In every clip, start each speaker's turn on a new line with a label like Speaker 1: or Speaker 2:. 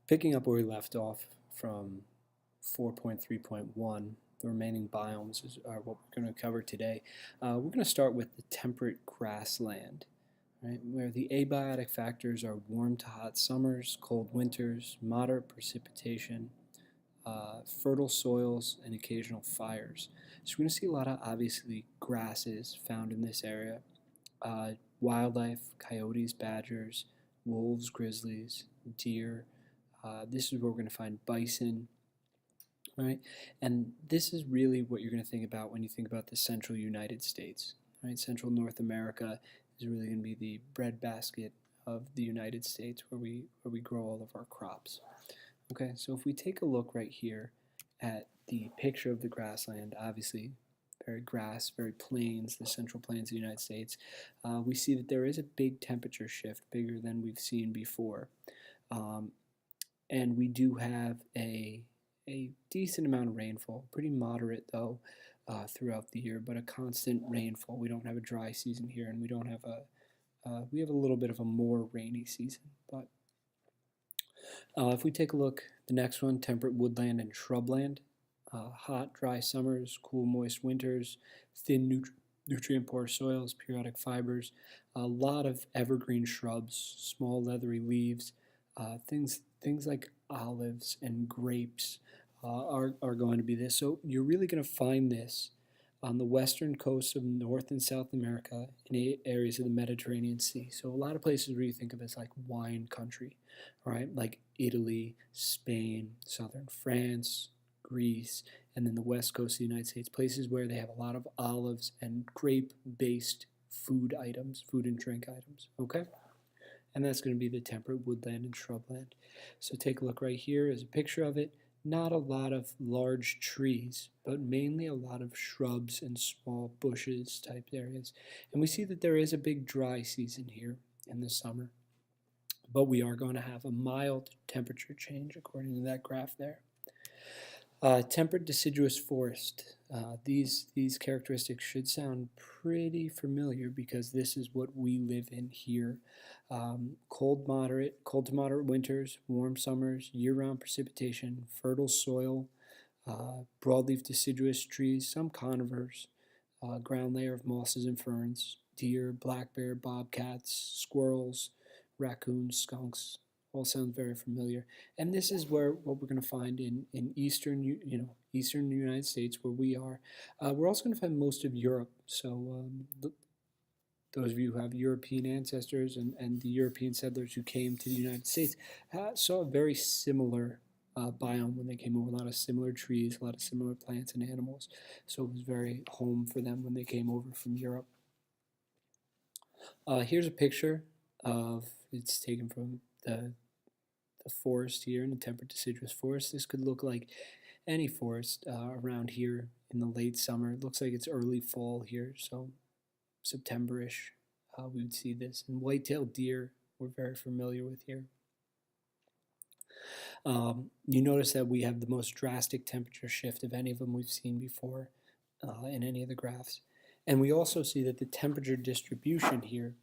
Speaker 1: Picking up where we left off from 4.3.1, the remaining biomes are what we're going to cover today. We're going to start with the temperate grassland, right, where the abiotic factors are warm to hot summers, cold winters, moderate precipitation, fertile soils, and occasional fires. So we're going to see a lot of, obviously, grasses found in this area, uh, wildlife, coyotes, badgers, wolves, grizzlies, deer. This is where we're going to find bison, right? And this is really what you're going to think about when you think about the central United States, right? Central North America is really going to be the breadbasket of the United States, where we grow all of our crops. Okay, so if we take a look right here at the picture of the grassland, obviously very grass, very plains, the central plains of the United States, we see that there is a big temperature shift, bigger than we've seen before. And we do have a decent amount of rainfall, pretty moderate though, throughout the year, but a constant rainfall. We don't have a dry season here, and we don't have we have a little bit of a more rainy season. But if we take a look, the next one, temperate woodland and shrubland, hot, dry summers, cool, moist winters, thin, nutrient-poor soils, periodic fibers, a lot of evergreen shrubs, small leathery leaves, things like olives and grapes are going to be this. So you're really going to find this on the western coast of North and South America, in areas of the Mediterranean Sea. So a lot of places where you think of as like wine country, right? Like Italy, Spain, southern France, Greece, and then the west coast of the United States, places where they have a lot of olives and grape-based food items, food and drink items, okay? And that's going to be the temperate woodland and shrubland. So take a look right here as a picture of it. Not a lot of large trees, but mainly a lot of shrubs and small bushes type areas. And we see that there is a big dry season here in the summer, but we are going to have a mild temperature change according to that graph there. Temperate deciduous forest. These characteristics should sound pretty familiar because this is what we live in here. Cold to moderate winters, warm summers, year-round precipitation, fertile soil, broadleaf deciduous trees, some conifers, ground layer of mosses and ferns, deer, black bear, bobcats, squirrels, raccoons, skunks. All sounds very familiar. And this is where what we're going to find in eastern United States, where we are. We're also going to find most of Europe. So those of you who have European ancestors and the European settlers who came to the United States saw a very similar biome when they came over. A lot of similar trees, a lot of similar plants and animals. So it was very home for them when they came over from Europe. Here's a picture of, it's taken from the forest here in the temperate deciduous forest. This could look like any forest around here in the late summer. It looks like it's early fall here, so September-ish we would see this. And white-tailed deer we're very familiar with here. You notice that we have the most drastic temperature shift of any of them we've seen before in any of the graphs. And we also see that the temperature distribution here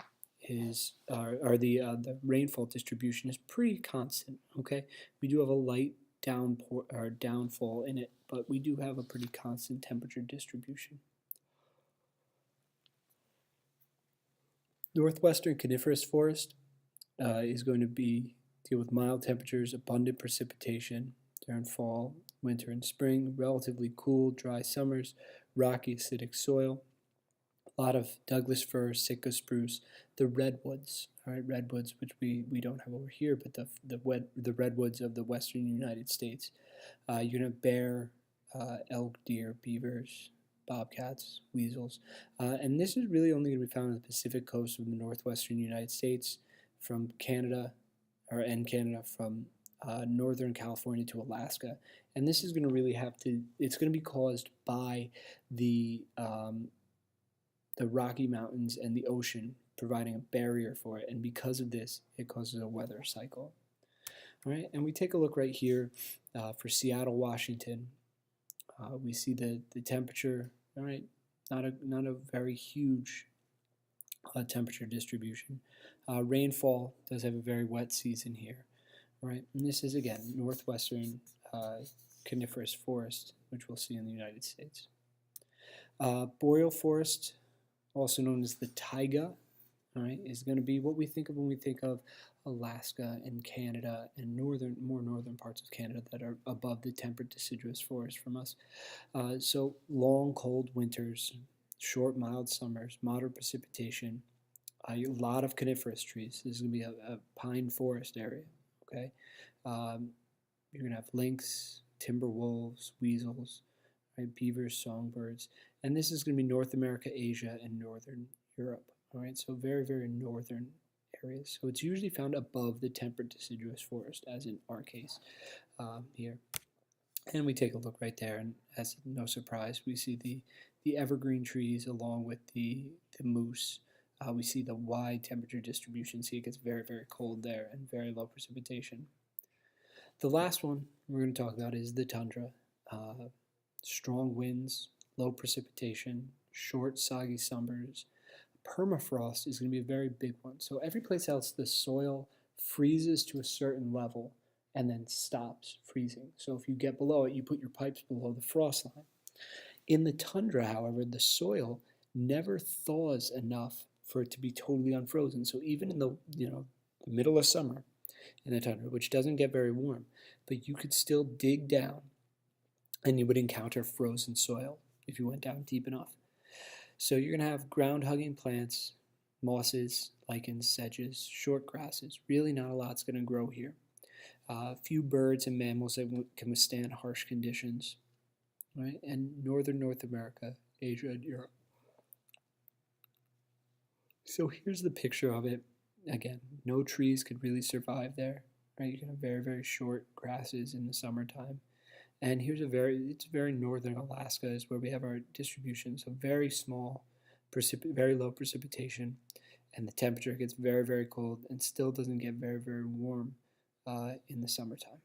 Speaker 1: is, the rainfall distribution is pretty constant, okay? We do have a light downfall in it, but we do have a pretty constant temperature distribution. Northwestern coniferous forest is going to deal with mild temperatures, abundant precipitation during fall, winter, and spring, relatively cool, dry summers, rocky, acidic soil. A lot of Douglas fir, Sitka spruce, the redwoods, all right, redwoods, which we don't have over here, but the redwoods of the western United States. You're going to have bear, elk, deer, beavers, bobcats, weasels, and this is really only going to be found on the Pacific coast of the northwestern United States, from Canada, from northern California to Alaska. And this is going to really it's going to be caused by the Rocky Mountains and the ocean providing a barrier for it, and because of this, it causes a weather cycle. All right, and we take a look right here for Seattle, Washington. We see the temperature. All right, not a very huge temperature distribution. Rainfall does have a very wet season here, right? And this is, again, northwestern coniferous forest, which we'll see in the United States. Boreal forest, also known as the taiga, all right, is going to be what we think of when we think of Alaska and Canada and more northern parts of Canada that are above the temperate deciduous forest from us. So long, cold winters, short, mild summers, moderate precipitation, a lot of coniferous trees. This is going to be a pine forest area, okay? You're going to have lynx, timber wolves, weasels, right, beavers, songbirds, and this is going to be North America, Asia, and Northern Europe. All right, so very, very northern areas. So it's usually found above the temperate deciduous forest, as in our case here. And we take a look right there, and as no surprise, we see the evergreen trees along with the moose. We see the wide temperature distribution. See, it gets very, very cold there and very low precipitation. The last one we're going to talk about is the tundra. Strong winds, low precipitation, short, soggy summers. Permafrost is going to be a very big one. So every place else, the soil freezes to a certain level and then stops freezing. So if you get below it, you put your pipes below the frost line. In the tundra, however, the soil never thaws enough for it to be totally unfrozen. So even in the middle of summer in the tundra, which doesn't get very warm, but you could still dig down and you would encounter frozen soil if you went down deep enough. So you're going to have ground-hugging plants, mosses, lichens, sedges, short grasses. Really not a lot's going to grow here. A few birds and mammals that can withstand harsh conditions, right? And northern North America, Asia, and Europe. So here's the picture of it. Again, no trees could really survive there, right? You can have very, very short grasses in the summertime. And here's it's very northern Alaska is where we have our distribution. So very small, very low precipitation, and the temperature gets very, very cold and still doesn't get very, very warm in the summertime.